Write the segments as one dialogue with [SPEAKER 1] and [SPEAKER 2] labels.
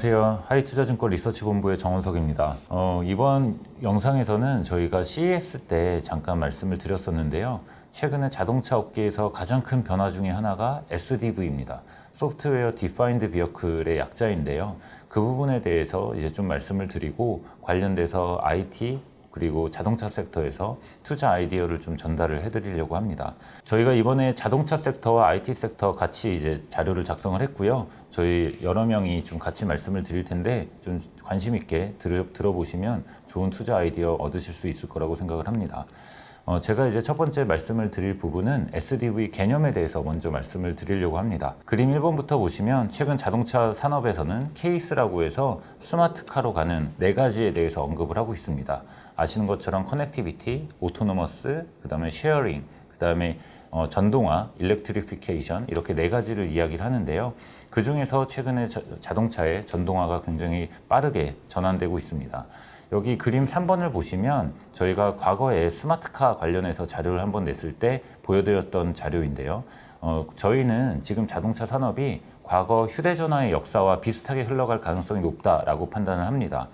[SPEAKER 1] 안녕하세요. 하이투자증권 리서치본부의 정원석입니다. 이번 영상에서는 저희가 CES 때 잠깐 말씀을 드렸었는데요. 최근에 자동차 업계에서 가장 큰 변화 중에 하나가 SDV입니다. 소프트웨어 디파인드 비어클의 약자인데요. 그 부분에 대해서 이제 좀 말씀을 드리고 관련돼서 IT 그리고 자동차 섹터에서 투자 아이디어를 좀 전달을 해드리려고 합니다. 저희가 이번에 자동차 섹터와 IT 섹터 같이 이제 자료를 작성을 했고요. 저희 여러 명이 좀 같이 말씀을 드릴 텐데 좀 관심 있게 들어보시면 좋은 투자 아이디어 얻으실 수 있을 거라고 생각을 합니다. 제가 이제 첫 번째 말씀을 드릴 부분은 SDV 개념에 대해서 먼저 말씀을 드리려고 합니다. 그림 1번부터 보시면 최근 자동차 산업에서는 케이스라고 해서 스마트카로 가는 4가지에 대해서 언급을 하고 있습니다. 아시는 것처럼 커넥티비티, 오토노머스, 그 다음에 쉐어링, 그 다음에 전동화, 일렉트리피케이션 이렇게 4가지를 이야기를 하는데요. 그 중에서 최근에 자동차의 전동화가 굉장히 빠르게 전환되고 있습니다. 여기 그림 3번을 보시면 저희가 과거에 스마트카 관련해서 자료를 한번 냈을 때 보여드렸던 자료인데요. 저희는 지금 자동차 산업이 과거 휴대전화의 역사와 비슷하게 흘러갈 가능성이 높다라고 판단을 합니다.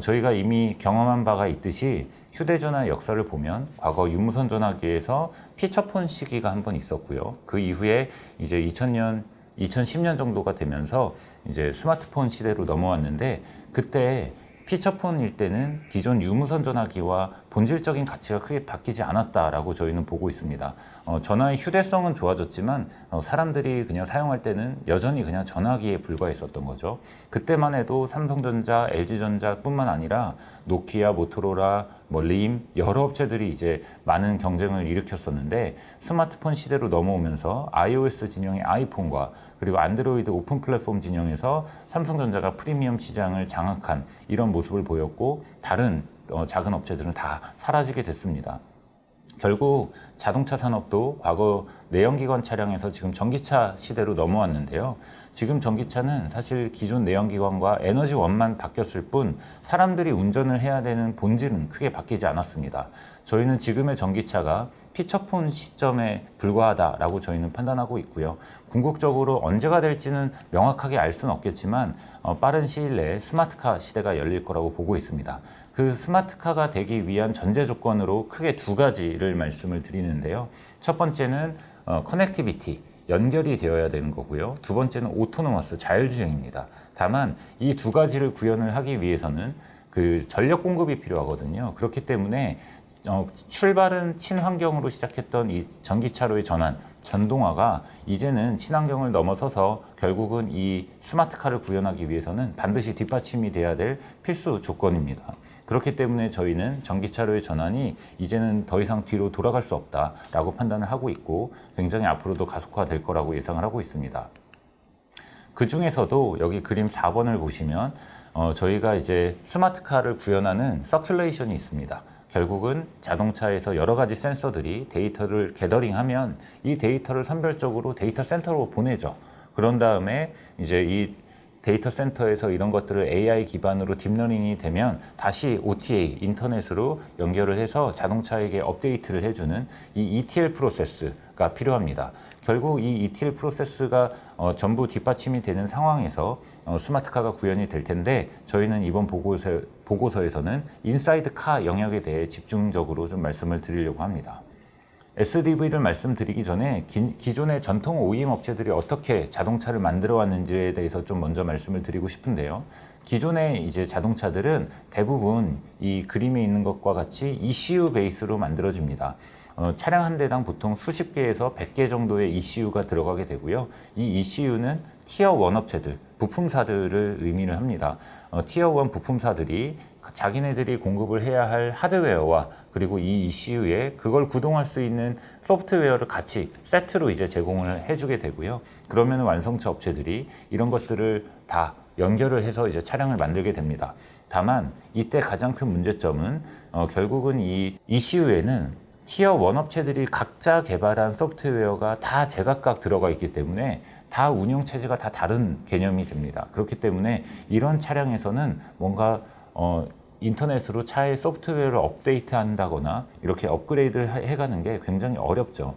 [SPEAKER 1] 저희가 이미 경험한 바가 있듯이 휴대전화의 역사를 보면 과거 유무선 전화기에서 피처폰 시기가 한 번 있었고요. 그 이후에 이제 2010년 정도가 되면서 이제 스마트폰 시대로 넘어왔는데 그때 피처폰일 때는 기존 유무선 전화기와 본질적인 가치가 크게 바뀌지 않았다라고 저희는 보고 있습니다. 전화의 휴대성은 좋아졌지만 사람들이 그냥 사용할 때는 여전히 그냥 전화기에 불과했었던 거죠. 그때만 해도 삼성전자, LG전자뿐만 아니라 노키아, 모토로라, 림 여러 업체들이 이제 많은 경쟁을 일으켰었는데 스마트폰 시대로 넘어오면서 iOS 진영의 아이폰과 그리고 안드로이드 오픈 플랫폼 진영에서 삼성전자가 프리미엄 시장을 장악한 이런 모습을 보였고 다른 작은 업체들은 다 사라지게 됐습니다. 결국 자동차 산업도 과거 내연기관 차량에서 지금 전기차 시대로 넘어왔는데요. 지금 전기차는 사실 기존 내연기관과 에너지원만 바뀌었을 뿐 사람들이 운전을 해야 되는 본질은 크게 바뀌지 않았습니다. 저희는 지금의 전기차가 피처폰 시점에 불과하다라고 저희는 판단하고 있고요. 궁극적으로 언제가 될지는 명확하게 알 수는 없겠지만 빠른 시일 내에 스마트카 시대가 열릴 거라고 보고 있습니다. 그 스마트카가 되기 위한 전제 조건으로 크게 2가지를 말씀을 드리는데요. 첫 번째는 커넥티비티, 연결이 되어야 되는 거고요. 두 번째는 오토노머스, 자율주행입니다. 다만 이 2가지를 구현을 하기 위해서는 그 전력 공급이 필요하거든요. 그렇기 때문에 출발은 친환경으로 시작했던 이 전기차로의 전환, 전동화가 이제는 친환경을 넘어서서 결국은 이 스마트카를 구현하기 위해서는 반드시 뒷받침이 돼야 될 필수 조건입니다. 그렇기 때문에 저희는 전기차로의 전환이 이제는 더 이상 뒤로 돌아갈 수 없다라고 판단을 하고 있고 굉장히 앞으로도 가속화될 거라고 예상을 하고 있습니다. 그 중에서도 여기 그림 4번을 보시면 저희가 이제 스마트카를 구현하는 서큘레이션이 있습니다. 결국은 자동차에서 여러 가지 센서들이 데이터를 게더링하면 이 데이터를 선별적으로 데이터 센터로 보내죠. 그런 다음에 이제 이 데이터 센터에서 이런 것들을 AI 기반으로 딥러닝이 되면 다시 OTA, 인터넷으로 연결을 해서 자동차에게 업데이트를 해주는 이 ETL 프로세스가 필요합니다. 결국 이 ETL 프로세스가 전부 뒷받침이 되는 상황에서 스마트카가 구현이 될 텐데 저희는 이번 보고서에서는 인사이드 카 영역에 대해 집중적으로 좀 말씀을 드리려고 합니다. SDV를 말씀드리기 전에 기존의 전통 OEM 업체들이 어떻게 자동차를 만들어 왔는지에 대해서 좀 먼저 말씀을 드리고 싶은데요. 기존의 이제 자동차들은 대부분 이 그림에 있는 것과 같이 ECU 베이스로 만들어집니다. 차량 한 대당 보통 수십 개에서 100개 정도의 ECU가 들어가게 되고요. 이 ECU는 티어 1 업체들, 부품사들을 의미를 합니다. 티어 1 부품사들이 자기네들이 공급을 해야 할 하드웨어와 그리고 이 ECU에 그걸 구동할 수 있는 소프트웨어를 같이 세트로 이제 제공을 해주게 되고요. 그러면 완성차 업체들이 이런 것들을 다 연결을 해서 이제 차량을 만들게 됩니다. 다만 이때 가장 큰 문제점은 결국은 이 ECU에는 티어 1 업체들이 각자 개발한 소프트웨어가 다 제각각 들어가 있기 때문에 다 운영 체제가 다 다른 개념이 됩니다. 그렇기 때문에 이런 차량에서는 뭔가 인터넷으로 차의 소프트웨어를 업데이트 한다거나 이렇게 업그레이드를 해가는 게 굉장히 어렵죠.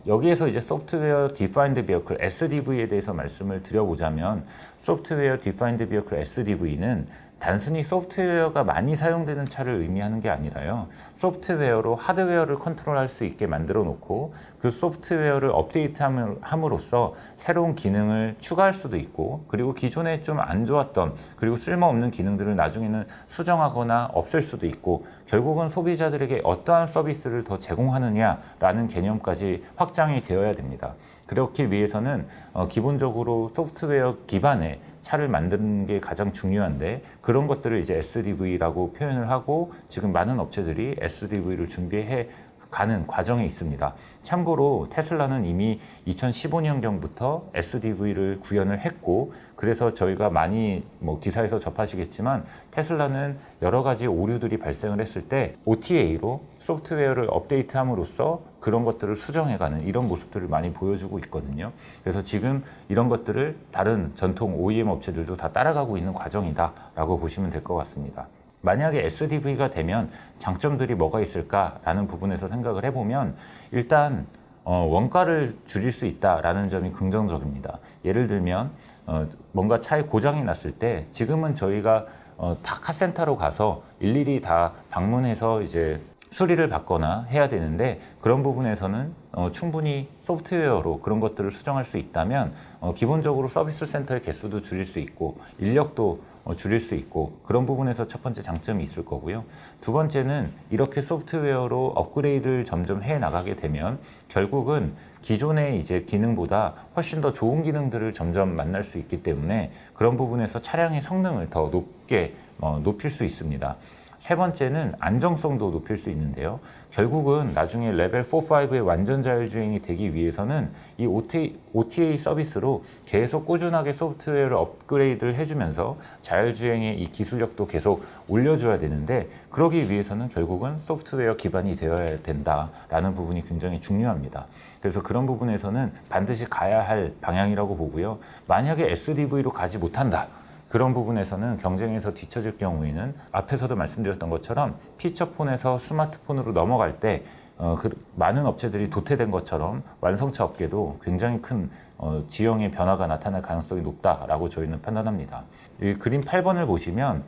[SPEAKER 1] 여기에서 이제 소프트웨어 디파인드 비어클 SDV에 대해서 말씀을 드려보자면 소프트웨어 디파인드 비어클 SDV는 단순히 소프트웨어가 많이 사용되는 차를 의미하는 게 아니라요. 소프트웨어로 하드웨어를 컨트롤할 수 있게 만들어 놓고 그 소프트웨어를 업데이트함으로써 새로운 기능을 추가할 수도 있고, 그리고 기존에 좀 안 좋았던 그리고 쓸모없는 기능들을 나중에는 수정하거나 없앨 수도 있고, 결국은 소비자들에게 어떠한 서비스를 더 제공하느냐라는 개념까지 확장이 되어야 됩니다. 그렇기 위해서는 기본적으로 소프트웨어 기반의 차를 만드는 게 가장 중요한데, 그런 것들을 이제 SDV라고 표현을 하고 지금 많은 업체들이 SDV를 준비해 가는 과정에 있습니다. 참고로 테슬라는 이미 2015년경부터 SDV를 구현을 했고, 그래서 저희가 많이 기사에서 접하시겠지만 테슬라는 여러 가지 오류들이 발생을 했을 때 OTA로 소프트웨어를 업데이트함으로써 그런 것들을 수정해가는 이런 모습들을 많이 보여주고 있거든요. 그래서 지금 이런 것들을 다른 전통 OEM 업체들도 다 따라가고 있는 과정이다라고 보시면 될 것 같습니다. 만약에 SDV가 되면 장점들이 뭐가 있을까라는 부분에서 생각을 해보면, 일단 원가를 줄일 수 있다라는 점이 긍정적입니다. 예를 들면 뭔가 차에 고장이 났을 때 지금은 저희가 다 카센터로 가서 일일이 다 방문해서 이제 수리를 받거나 해야 되는데, 그런 부분에서는 충분히 소프트웨어로 그런 것들을 수정할 수 있다면 기본적으로 서비스 센터의 개수도 줄일 수 있고 인력도 줄일 수 있고, 그런 부분에서 첫 번째 장점이 있을 거고요. 두 번째는 이렇게 소프트웨어로 업그레이드를 점점 해 나가게 되면 결국은 기존의 이제 기능보다 훨씬 더 좋은 기능들을 점점 만날 수 있기 때문에 그런 부분에서 차량의 성능을 더 높게 높일 수 있습니다. 세 번째는 안정성도 높일 수 있는데요. 결국은 나중에 레벨 4, 5의 완전 자율주행이 되기 위해서는 이 OTA 서비스로 계속 꾸준하게 소프트웨어를 업그레이드를 해주면서 자율주행의 이 기술력도 계속 올려줘야 되는데, 그러기 위해서는 결국은 소프트웨어 기반이 되어야 된다라는 부분이 굉장히 중요합니다. 그래서 그런 부분에서는 반드시 가야 할 방향이라고 보고요. 만약에 SDV로 가지 못한다, 그런 부분에서는 경쟁에서 뒤처질 경우에는 앞에서도 말씀드렸던 것처럼 피처폰에서 스마트폰으로 넘어갈 때 많은 업체들이 도태된 것처럼 완성차 업계도 굉장히 큰 지형의 변화가 나타날 가능성이 높다라고 저희는 판단합니다. 이 그림 8번을 보시면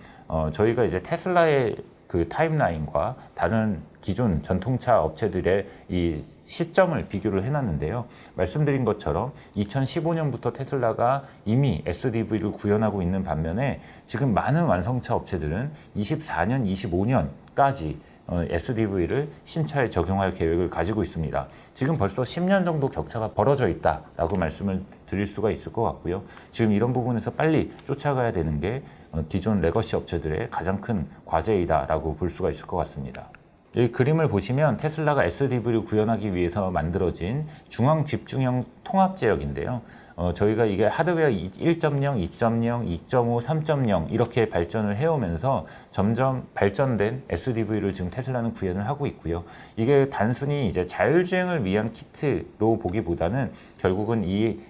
[SPEAKER 1] 저희가 이제 테슬라의 그 타임라인과 다른 기존 전통차 업체들의 이 시점을 비교를 해놨는데요. 말씀드린 것처럼 2015년부터 테슬라가 이미 SDV를 구현하고 있는 반면에 지금 많은 완성차 업체들은 24년, 25년까지 SDV를 신차에 적용할 계획을 가지고 있습니다. 지금 벌써 10년 정도 격차가 벌어져 있다라고 말씀을 드릴 수가 있을 것 같고요. 지금 이런 부분에서 빨리 쫓아가야 되는 게 기존 레거시 업체들의 가장 큰 과제이다라고 볼 수가 있을 것 같습니다. 이 그림을 보시면 테슬라가 SDV를 구현하기 위해서 만들어진 중앙 집중형 통합 제역인데요. 저희가 이게 하드웨어 1.0, 2.0, 2.5, 3.0 이렇게 발전을 해오면서 점점 발전된 SDV를 지금 테슬라는 구현을 하고 있고요. 이게 단순히 이제 자율주행을 위한 키트로 보기보다는 결국은 이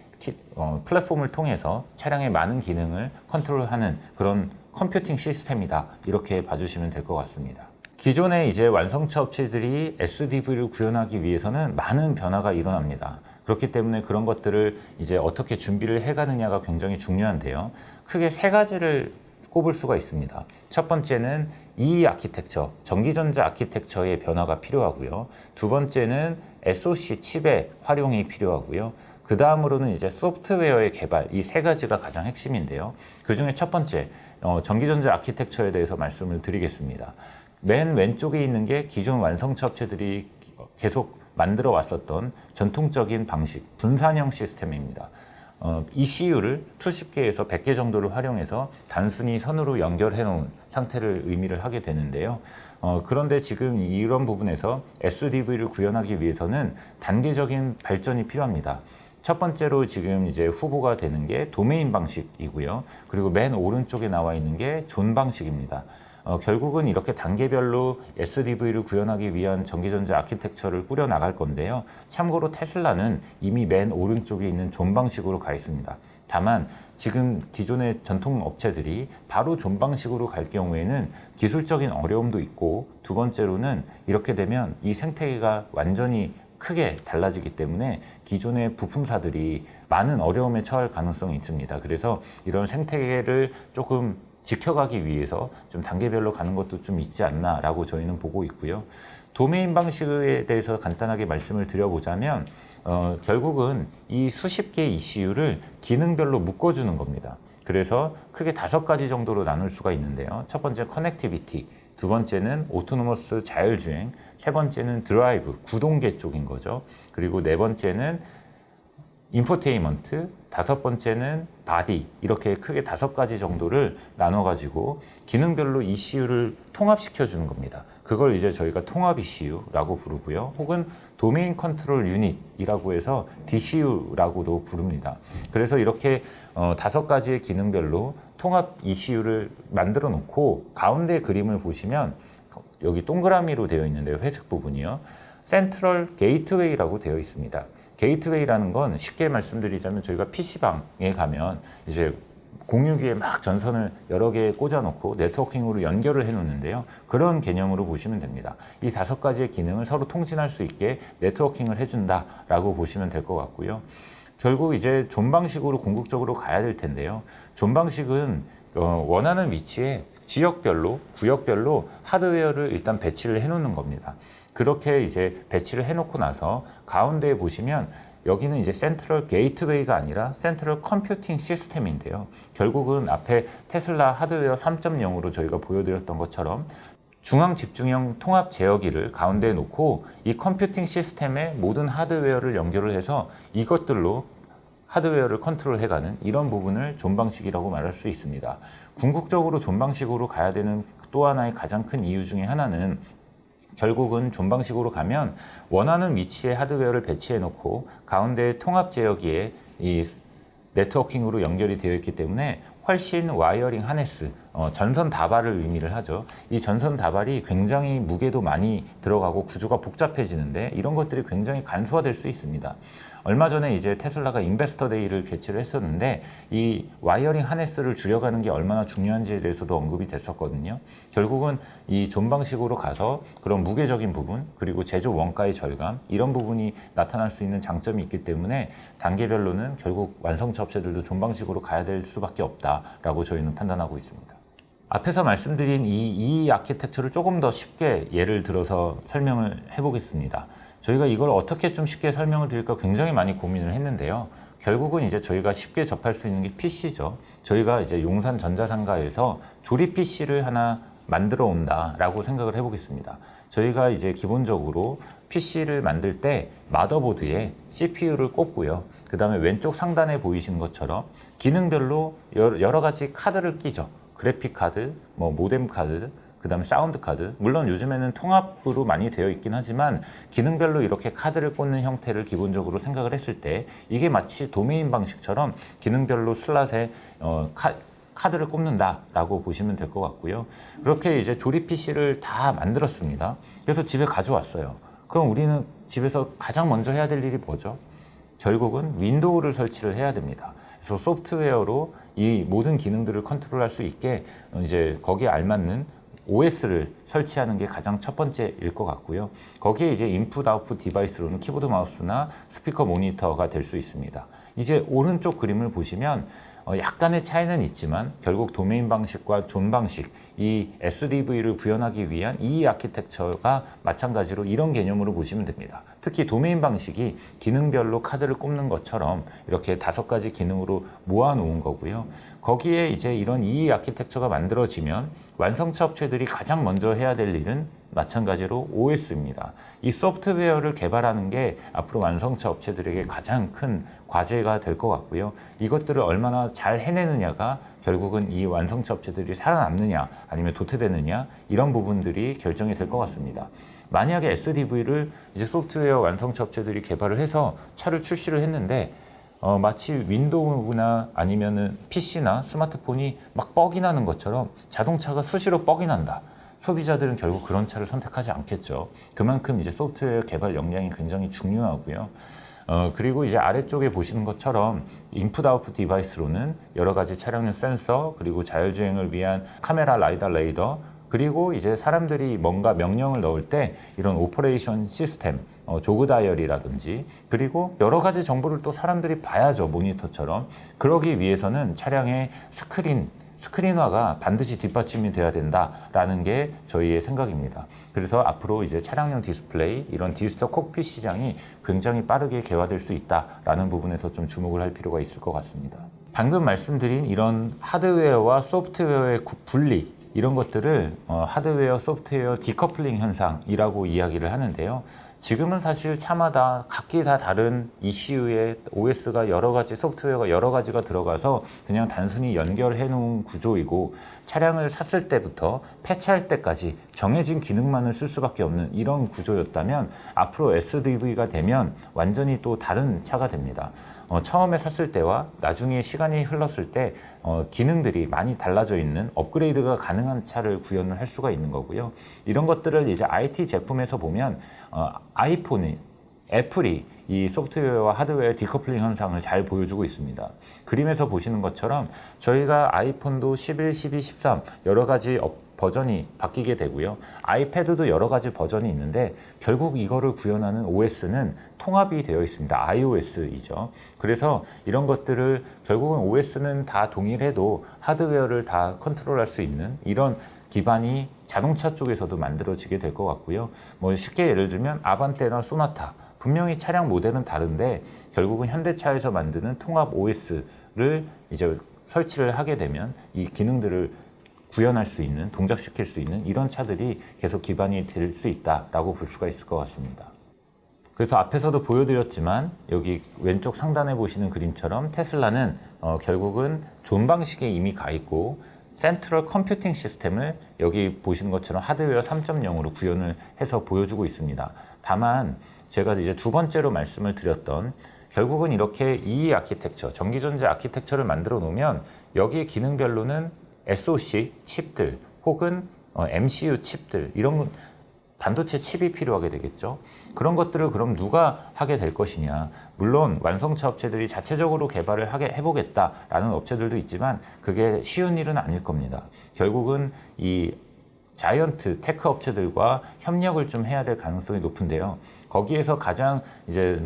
[SPEAKER 1] 플랫폼을 통해서 차량의 많은 기능을 컨트롤하는 그런 컴퓨팅 시스템이다, 이렇게 봐주시면 될 것 같습니다. 기존의 이제 완성차 업체들이 SDV를 구현하기 위해서는 많은 변화가 일어납니다. 그렇기 때문에 그런 것들을 이제 어떻게 준비를 해가느냐가 굉장히 중요한데요. 크게 세 가지를 꼽을 수가 있습니다. 첫 번째는 E 아키텍처, 전기전자 아키텍처의 변화가 필요하고요. 두 번째는 SoC 칩의 활용이 필요하고요. 그 다음으로는 이제 소프트웨어의 개발, 이 세 가지가 가장 핵심인데요. 그 중에 첫 번째, 전기전자 아키텍처에 대해서 말씀을 드리겠습니다. 맨 왼쪽에 있는 게 기존 완성차 업체들이 계속 만들어 왔었던 전통적인 방식, 분산형 시스템입니다. ECU를 수십 개에서 100개 정도를 활용해서 단순히 선으로 연결해 놓은 상태를 의미를 하게 되는데요. 그런데 지금 이런 부분에서 SDV를 구현하기 위해서는 단계적인 발전이 필요합니다. 첫 번째로 지금 이제 후보가 되는 게 도메인 방식이고요. 그리고 맨 오른쪽에 나와 있는 게 존 방식입니다. 결국은 이렇게 단계별로 SDV를 구현하기 위한 전기전자 아키텍처를 꾸려 나갈 건데요. 참고로 테슬라는 이미 맨 오른쪽에 있는 존 방식으로 가 있습니다. 다만 지금 기존의 전통 업체들이 바로 존 방식으로 갈 경우에는 기술적인 어려움도 있고, 두 번째로는 이렇게 되면 이 생태계가 완전히 크게 달라지기 때문에 기존의 부품사들이 많은 어려움에 처할 가능성이 있습니다. 그래서 이런 생태계를 조금 지켜가기 위해서 좀 단계별로 가는 것도 좀 있지 않나라고 저희는 보고 있고요. 도메인 방식에 대해서 간단하게 말씀을 드려보자면 결국은 이 수십 개의 ECU를 기능별로 묶어주는 겁니다. 그래서 크게 5가지 정도로 나눌 수가 있는데요. 첫 번째 커넥티비티, 두 번째는 오토노머스 자율주행, 세 번째는 드라이브, 구동계 쪽인 거죠. 그리고 네 번째는 인포테인먼트, 다섯 번째는 바디, 이렇게 크게 5가지 정도를 나눠가지고 기능별로 ECU를 통합시켜 주는 겁니다. 그걸 이제 저희가 통합 ECU라고 부르고요. 혹은 도메인 컨트롤 유닛이라고 해서 DCU라고도 부릅니다. 그래서 이렇게 5가지의 기능별로 통합 ECU를 만들어 놓고 가운데 그림을 보시면 여기 동그라미로 되어 있는데요. 회색 부분이요. 센트럴 게이트웨이라고 되어 있습니다. 게이트웨이라는 건 쉽게 말씀드리자면 저희가 PC방에 가면 이제 공유기에 막 전선을 여러 개 꽂아놓고 네트워킹으로 연결을 해놓는데요. 그런 개념으로 보시면 됩니다. 이 5가지의 기능을 서로 통신할 수 있게 네트워킹을 해준다라고 보시면 될 것 같고요. 결국 이제 존 방식으로 궁극적으로 가야 될 텐데요. 존 방식은 원하는 위치에 지역별로, 구역별로 하드웨어를 일단 배치를 해놓는 겁니다. 그렇게 이제 배치를 해놓고 나서 가운데에 보시면 여기는 이제 센트럴 게이트웨이가 아니라 센트럴 컴퓨팅 시스템인데요. 결국은 앞에 테슬라 하드웨어 3.0으로 저희가 보여드렸던 것처럼 중앙 집중형 통합 제어기를 가운데에 놓고 이 컴퓨팅 시스템의 모든 하드웨어를 연결을 해서 이것들로 하드웨어를 컨트롤해가는 이런 부분을 존 방식이라고 말할 수 있습니다. 궁극적으로 존 방식으로 가야 되는 또 하나의 가장 큰 이유 중에 하나는 결국은 존 방식으로 가면 원하는 위치에 하드웨어를 배치해 놓고 가운데 통합 제어기에 이 네트워킹으로 연결이 되어 있기 때문에 훨씬 와이어링 하네스, 전선 다발을 의미를 하죠. 이 전선 다발이 굉장히 무게도 많이 들어가고 구조가 복잡해지는데 이런 것들이 굉장히 간소화될 수 있습니다. 얼마 전에 이제 테슬라가 인베스터 데이를 개최를 했었는데 이 와이어링 하네스를 줄여가는 게 얼마나 중요한지에 대해서도 언급이 됐었거든요. 결국은 이 존 방식으로 가서 그런 무게적인 부분 그리고 제조 원가의 절감 이런 부분이 나타날 수 있는 장점이 있기 때문에 단계별로는 결국 완성차 업체들도 존 방식으로 가야 될 수밖에 없다라고 저희는 판단하고 있습니다. 앞에서 말씀드린 이 아키텍처를 조금 더 쉽게 예를 들어서 설명을 해보겠습니다. 저희가 이걸 어떻게 좀 쉽게 설명을 드릴까 굉장히 많이 고민을 했는데요. 결국은 이제 저희가 쉽게 접할 수 있는 게 PC죠. 저희가 이제 용산 전자상가에서 조립 PC를 하나 만들어 온다라고 생각을 해보겠습니다. 저희가 이제 기본적으로 PC를 만들 때 마더보드에 CPU를 꼽고요. 그 다음에 왼쪽 상단에 보이시는 것처럼 기능별로 여러 가지 카드를 끼죠. 그래픽 카드, 모뎀 카드, 그 다음에 사운드 카드. 물론 요즘에는 통합으로 많이 되어 있긴 하지만 기능별로 이렇게 카드를 꽂는 형태를 기본적으로 생각을 했을 때 이게 마치 도메인 방식처럼 기능별로 슬롯에 카드를 꼽는다라고 보시면 될 것 같고요. 그렇게 이제 조립 PC를 다 만들었습니다. 그래서 집에 가져왔어요. 그럼 우리는 집에서 가장 먼저 해야 될 일이 뭐죠? 결국은 윈도우를 설치를 해야 됩니다. 그래서 소프트웨어로 이 모든 기능들을 컨트롤할 수 있게 이제 거기에 알맞는 OS를 설치하는 게 가장 첫 번째일 것 같고요. 거기에 이제 인풋 아웃풋 디바이스로는 키보드 마우스나 스피커 모니터가 될 수 있습니다. 이제 오른쪽 그림을 보시면 약간의 차이는 있지만 결국 도메인 방식과 존 방식, 이 SDV를 구현하기 위한 이 아키텍처가 마찬가지로 이런 개념으로 보시면 됩니다. 특히 도메인 방식이 기능별로 카드를 꼽는 것처럼 이렇게 5가지 기능으로 모아놓은 거고요. 거기에 이제 이런 이 아키텍처가 만들어지면 완성차 업체들이 가장 먼저 해야 될 일은 마찬가지로 OS입니다. 이 소프트웨어를 개발하는 게 앞으로 완성차 업체들에게 가장 큰 과제가 될 것 같고요. 이것들을 얼마나 잘 해내느냐가 결국은 이 완성차 업체들이 살아남느냐 아니면 도태되느냐 이런 부분들이 결정이 될 것 같습니다. 만약에 SDV를 이제 소프트웨어 완성차 업체들이 개발을 해서 차를 출시를 했는데 마치 윈도우나 아니면은 PC나 스마트폰이 막 뻑이 나는 것처럼 자동차가 수시로 뻑이 난다. 소비자들은 결국 그런 차를 선택하지 않겠죠. 그만큼 이제 소프트웨어 개발 역량이 굉장히 중요하고요. 그리고 이제 아래쪽에 보시는 것처럼 인풋 아웃풋 디바이스로는 여러 가지 차량용 센서 그리고 자율주행을 위한 카메라 라이다 레이더 그리고 이제 사람들이 뭔가 명령을 넣을 때 이런 오퍼레이션 시스템 조그 다이어리라든지 그리고 여러 가지 정보를 또 사람들이 봐야죠. 모니터처럼. 그러기 위해서는 차량의 스크린화가 반드시 뒷받침이 돼야 된다라는 게 저희의 생각입니다. 그래서 앞으로 이제 차량용 디스플레이, 이런 디지털 콕핏 시장이 굉장히 빠르게 개화될 수 있다라는 부분에서 좀 주목을 할 필요가 있을 것 같습니다. 방금 말씀드린 이런 하드웨어와 소프트웨어의 분리, 이런 것들을 하드웨어, 소프트웨어 디커플링 현상이라고 이야기를 하는데요. 지금은 사실 차마다 각기 다 다른 ECU에 OS가 여러 가지, 소프트웨어가 여러 가지가 들어가서 그냥 단순히 연결해 놓은 구조이고, 차량을 샀을 때부터 폐차할 때까지 정해진 기능만을 쓸 수밖에 없는 이런 구조였다면, 앞으로 SDV가 되면 완전히 또 다른 차가 됩니다. 처음에 샀을 때와 나중에 시간이 흘렀을 때 기능들이 많이 달라져 있는, 업그레이드가 가능한 차를 구현을 할 수가 있는 거고요. 이런 것들을 이제 IT 제품에서 보면 애플이 이 소프트웨어와 하드웨어 디커플링 현상을 잘 보여주고 있습니다. 그림에서 보시는 것처럼 저희가 아이폰도 11, 12, 13 여러 가지 버전이 바뀌게 되고요. 아이패드도 여러 가지 버전이 있는데 결국 이거를 구현하는 OS는 통합이 되어 있습니다. iOS이죠. 그래서 이런 것들을 결국은 OS는 다 동일해도 하드웨어를 다 컨트롤할 수 있는 이런 기반이 자동차 쪽에서도 만들어지게 될 것 같고요. 뭐 쉽게 예를 들면 아반떼나 소나타, 분명히 차량 모델은 다른데 결국은 현대차에서 만드는 통합 OS를 이제 설치를 하게 되면 이 기능들을 구현할 수 있는, 동작시킬 수 있는 이런 차들이 계속 기반이 될 수 있다라고 볼 수가 있을 것 같습니다. 그래서 앞에서도 보여드렸지만 여기 왼쪽 상단에 보시는 그림처럼 테슬라는 결국은 존 방식에 이미 가 있고 센트럴 컴퓨팅 시스템을 여기 보시는 것처럼 하드웨어 3.0으로 구현을 해서 보여주고 있습니다. 다만 제가 이제 두 번째로 말씀을 드렸던, 결국은 이렇게 이 아키텍처, 전기전자 아키텍처를 만들어 놓으면 여기에 기능별로는 SoC 칩들 혹은 MCU 칩들, 이런 반도체 칩이 필요하게 되겠죠. 그런 것들을 그럼 누가 하게 될 것이냐. 물론 완성차 업체들이 자체적으로 개발을 해보겠다라는 업체들도 있지만 그게 쉬운 일은 아닐 겁니다. 결국은 이 자이언트 테크 업체들과 협력을 좀 해야 될 가능성이 높은데요. 거기에서 가장 이제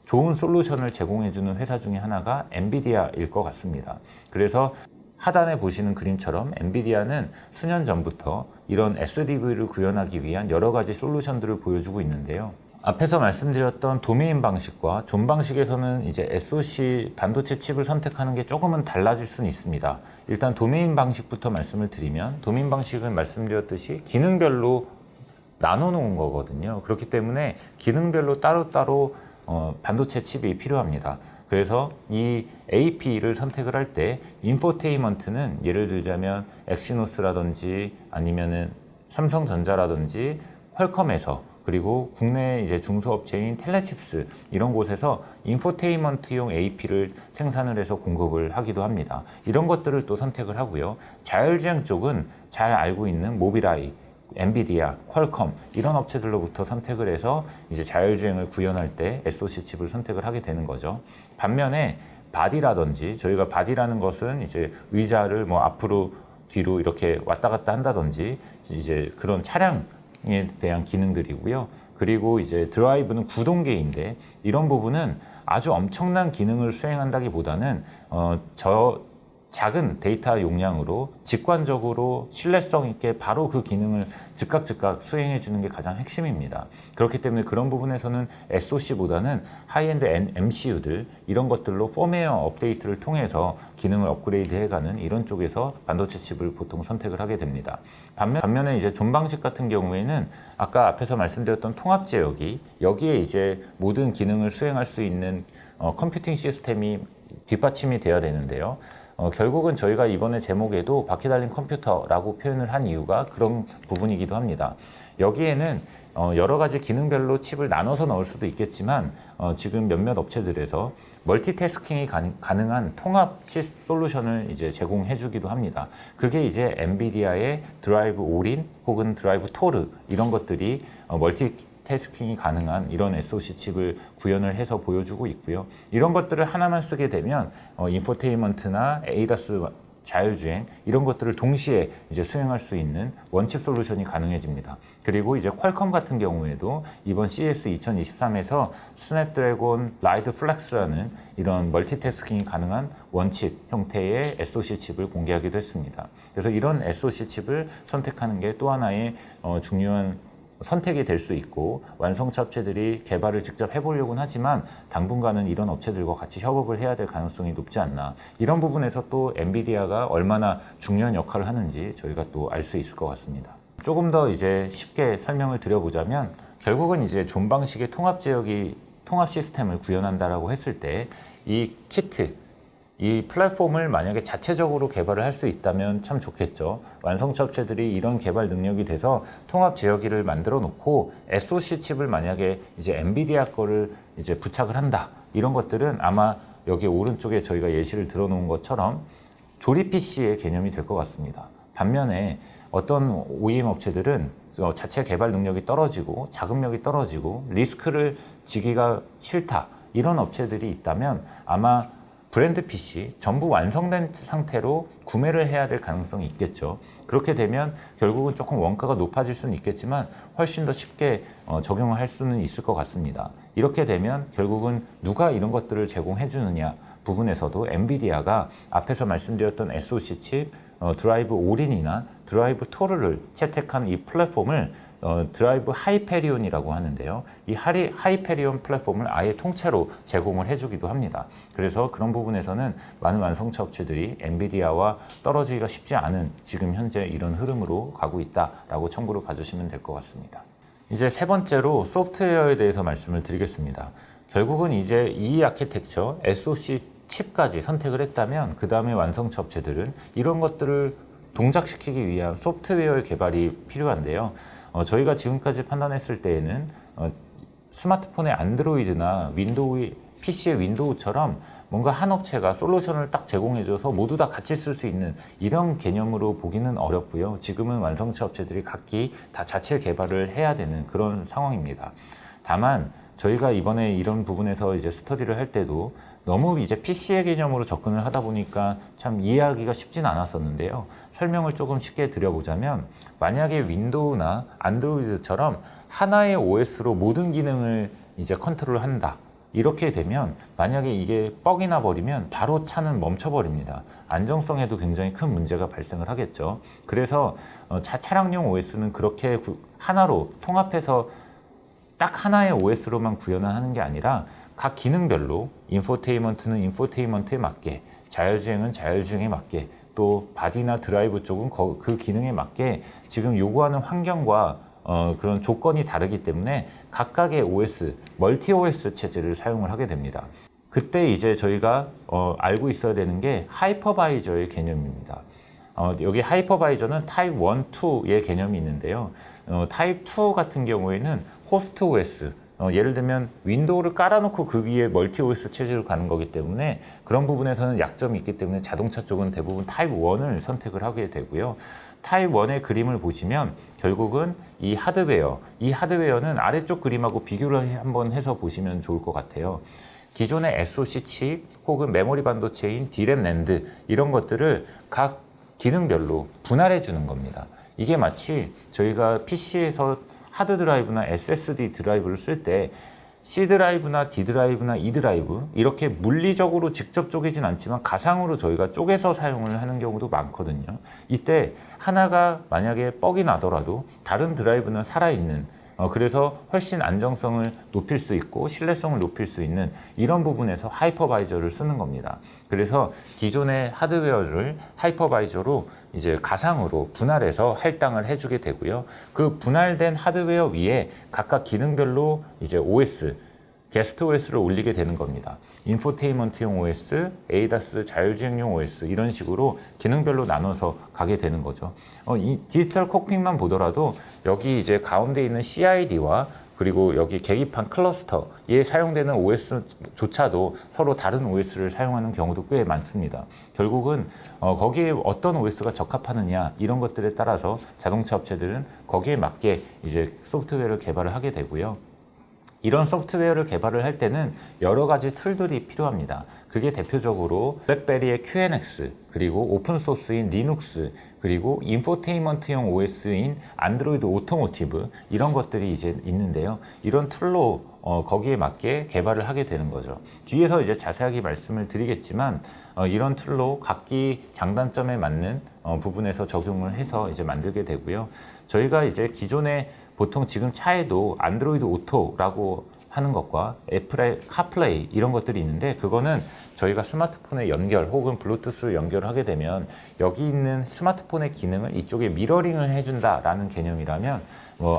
[SPEAKER 1] 좋은 솔루션을 제공해주는 회사 중에 하나가 엔비디아일 것 같습니다. 그래서 하단에 보시는 그림처럼 엔비디아는 수년 전부터 이런 SDV를 구현하기 위한 여러 가지 솔루션들을 보여주고 있는데요. 앞에서 말씀드렸던 도메인 방식과 존 방식에서는 이제 SoC 반도체 칩을 선택하는 게 조금은 달라질 수는 있습니다. 일단 도메인 방식부터 말씀을 드리면, 도메인 방식은 말씀드렸듯이 기능별로 나눠 놓은 거거든요. 그렇기 때문에 기능별로 따로따로 반도체 칩이 필요합니다. 그래서 이 AP를 선택을 할 때 인포테인먼트는 예를 들자면 엑시노스라든지 아니면은 삼성전자라든지 퀄컴에서, 그리고 국내 이제 중소업체인 텔레칩스 이런 곳에서 인포테인먼트용 AP를 생산을 해서 공급을 하기도 합니다. 이런 것들을 또 선택을 하고요. 자율주행 쪽은 잘 알고 있는 모빌아이, 엔비디아, 퀄컴 이런 업체들로부터 선택을 해서 이제 자율주행을 구현할 때 SoC 칩을 선택을 하게 되는 거죠. 반면에 바디라든지, 저희가 바디라는 것은 이제 의자를 뭐 앞으로 뒤로 이렇게 왔다 갔다 한다든지 이제 그런 차량에 대한 기능들이고요. 그리고 이제 드라이브는 구동계인데 이런 부분은 아주 엄청난 기능을 수행한다기보다는 작은 데이터 용량으로 직관적으로 신뢰성 있게 바로 그 기능을 즉각 수행해 주는 게 가장 핵심입니다. 그렇기 때문에 그런 부분에서는 SoC보다는 하이엔드 MCU들 이런 것들로 펌웨어 업데이트를 통해서 기능을 업그레이드 해가는 이런 쪽에서 반도체 칩을 보통 선택을 하게 됩니다. 반면에 이제 존 방식 같은 경우에는 아까 앞에서 말씀드렸던 통합 제어기, 여기에 이제 모든 기능을 수행할 수 있는 컴퓨팅 시스템이 뒷받침이 되어야 되는데요. 결국은 저희가 이번에 제목에도 바퀴 달린 컴퓨터라고 표현을 한 이유가 그런 부분이기도 합니다. 여기에는 여러 가지 기능별로 칩을 나눠서 넣을 수도 있겠지만 지금 몇몇 업체들에서 멀티태스킹이 가능한 통합 솔루션을 이제 제공해 주기도 합니다. 그게 이제 엔비디아의 드라이브 올인 혹은 드라이브 토르 이런 것들이 멀티태스킹이 가능한 이런 SoC 칩을 구현을 해서 보여주고 있고요. 이런 것들을 하나만 쓰게 되면 인포테인먼트나 ADAS 자율주행 이런 것들을 동시에 이제 수행할 수 있는 원칩 솔루션이 가능해집니다. 그리고 이제 퀄컴 같은 경우에도 이번 CES 2023에서 스냅드래곤 라이드 플렉스라는 이런 멀티태스킹이 가능한 원칩 형태의 SoC 칩을 공개하기도 했습니다. 그래서 이런 SoC 칩을 선택하는 게 또 하나의 중요한 선택이 될 수 있고, 완성차 업체들이 개발을 직접 해보려고는 하지만 당분간은 이런 업체들과 같이 협업을 해야 될 가능성이 높지 않나, 이런 부분에서 또 엔비디아가 얼마나 중요한 역할을 하는지 저희가 또 알 수 있을 것 같습니다. 조금 더 이제 쉽게 설명을 드려보자면, 결국은 이제 존 방식의 통합 시스템을 구현한다라고 했을 때 이 키트, 이 플랫폼을 만약에 자체적으로 개발을 할 수 있다면 참 좋겠죠. 완성차 업체들이 이런 개발 능력이 돼서 통합 제어기를 만들어 놓고 SoC 칩을 만약에 이제 엔비디아 거를 이제 부착을 한다, 이런 것들은 아마 여기 오른쪽에 저희가 예시를 들어 놓은 것처럼 조립 PC의 개념이 될 것 같습니다. 반면에 어떤 OEM 업체들은 자체 개발 능력이 떨어지고 자금력이 떨어지고 리스크를 지기가 싫다, 이런 업체들이 있다면 아마 브랜드 PC 전부 완성된 상태로 구매를 해야 될 가능성이 있겠죠. 그렇게 되면 결국은 조금 원가가 높아질 수는 있겠지만 훨씬 더 쉽게 적용을 할 수는 있을 것 같습니다. 이렇게 되면 결국은 누가 이런 것들을 제공해 주느냐 부분에서도 엔비디아가 앞에서 말씀드렸던 SoC 칩, 드라이브 올인이나 드라이브 토르를 채택한 이 플랫폼을 드라이브 하이페리온이라고 하는데요. 이 하이페리온 플랫폼을 아예 통째로 제공을 해주기도 합니다. 그래서 그런 부분에서는 많은 완성차 업체들이 엔비디아와 떨어지기가 쉽지 않은 지금 현재 이런 흐름으로 가고 있다라고 참고로 봐주시면 될 것 같습니다. 이제 세 번째로 소프트웨어에 대해서 말씀을 드리겠습니다. 결국은 이제 이 아키텍처, SoC 칩까지 선택을 했다면 그 다음에 완성차 업체들은 이런 것들을 동작시키기 위한 소프트웨어의 개발이 필요한데요. 저희가 지금까지 판단했을 때에는 스마트폰의 안드로이드나 PC의 윈도우처럼 뭔가 한 업체가 솔루션을 딱 제공해줘서 모두 다 같이 쓸 수 있는 이런 개념으로 보기는 어렵고요. 지금은 완성차 업체들이 각기 다 자체 개발을 해야 되는 그런 상황입니다. 다만 저희가 이번에 이런 부분에서 이제 스터디를 할 때도 너무 이제 PC의 개념으로 접근을 하다 보니까 참 이해하기가 쉽진 않았었는데요. 설명을 조금 쉽게 드려보자면, 만약에 윈도우나 안드로이드처럼 하나의 OS로 모든 기능을 이제 컨트롤을 한다, 이렇게 되면 만약에 이게 뻑이 나 버리면 바로 차는 멈춰버립니다. 안정성에도 굉장히 큰 문제가 발생을 하겠죠. 그래서 차량용 OS는 그렇게 하나로 통합해서 딱 하나의 OS로만 구현을 하는 게 아니라 각 기능별로 인포테인먼트는 인포테인먼트에 맞게, 자율주행은 자율주행에 맞게, 또 바디나 드라이브 쪽은 그 기능에 맞게 지금 요구하는 환경과 그런 조건이 다르기 때문에 각각의 OS, 멀티 OS 체제를 사용을 하게 됩니다. 그때 이제 저희가 알고 있어야 되는 게 하이퍼바이저의 개념입니다. 여기 하이퍼바이저는 타입 1, 2의 개념이 있는데요. 타입 2 같은 경우에는 호스트 OS, 예를 들면 윈도우를 깔아놓고 그 위에 멀티 OS 체제로 가는 거기 때문에 그런 부분에서는 약점이 있기 때문에 자동차 쪽은 대부분 타입 1을 선택을 하게 되고요. 타입 1의 그림을 보시면 결국은 이 하드웨어는 아래쪽 그림하고 비교를 한번 해서 보시면 좋을 것 같아요. 기존의 SoC 칩 혹은 메모리 반도체인 D램, 낸드 이런 것들을 각 기능별로 분할해 주는 겁니다. 이게 마치 저희가 PC에서 하드 드라이브나 SSD 드라이브를 쓸 때 C 드라이브나 D 드라이브나 E 드라이브 이렇게 물리적으로 직접 쪼개진 않지만 가상으로 저희가 쪼개서 사용을 하는 경우도 많거든요. 이때 하나가 만약에 뻑이 나더라도 다른 드라이브는 살아있는, 그래서 훨씬 안정성을 높일 수 있고 신뢰성을 높일 수 있는 이런 부분에서 하이퍼바이저를 쓰는 겁니다. 그래서 기존의 하드웨어를 하이퍼바이저로 이제 가상으로 분할해서 할당을 해주게 되고요. 그 분할된 하드웨어 위에 각각 기능별로 이제 OS, 게스트 OS를 올리게 되는 겁니다. 인포테인먼트용 OS, ADAS 자율주행용 OS 이런 식으로 기능별로 나눠서 가게 되는 거죠. 이 디지털 콕핏만 보더라도 여기 이제 가운데 있는 CID와 그리고 여기 계기판 클러스터에 사용되는 OS조차도 서로 다른 OS를 사용하는 경우도 꽤 많습니다. 결국은 거기에 어떤 OS가 적합하느냐 이런 것들에 따라서 자동차 업체들은 거기에 맞게 이제 소프트웨어를 개발을 하게 되고요. 이런 소프트웨어를 개발을 할 때는 여러 가지 툴들이 필요합니다. 그게 대표적으로 블랙베리의 QNX, 그리고 오픈소스인 리눅스, 그리고 인포테인먼트용 OS인 안드로이드 오토모티브, 이런 것들이 이제 있는데요. 이런 툴로 거기에 맞게 개발을 하게 되는 거죠. 뒤에서 이제 자세하게 말씀을 드리겠지만 이런 툴로 각기 장단점에 맞는 부분에서 적용을 해서 이제 만들게 되고요. 저희가 이제 기존에 보통 지금 차에도 안드로이드 오토라고 하는 것과 애플의 카플레이 이런 것들이 있는데, 그거는 저희가 스마트폰에 연결 혹은 블루투스로 연결을 하게 되면 여기 있는 스마트폰의 기능을 이쪽에 미러링을 해준다라는 개념이라면,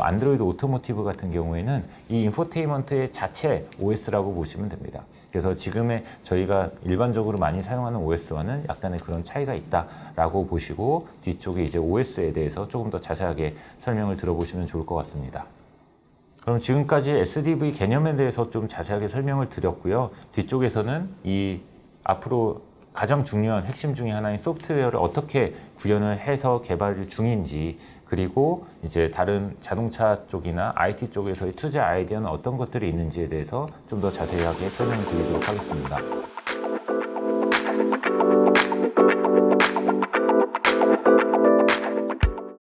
[SPEAKER 1] 안드로이드 오토모티브 같은 경우에는 이 인포테인먼트의 자체 OS라고 보시면 됩니다. 그래서 지금의 저희가 일반적으로 많이 사용하는 OS와는 약간의 그런 차이가 있다라고 보시고, 뒤쪽에 이제 OS에 대해서 조금 더 자세하게 설명을 들어보시면 좋을 것 같습니다. 그럼 지금까지 SDV 개념에 대해서 좀 자세하게 설명을 드렸고요. 뒤쪽에서는 이 앞으로 가장 중요한 핵심 중에 하나인 소프트웨어를 어떻게 구현을 해서 개발 중인지, 그리고 이제 다른 자동차 쪽이나 IT 쪽에서의 투자 아이디어는 어떤 것들이 있는지에 대해서 좀 더 자세하게 설명을 드리도록 하겠습니다.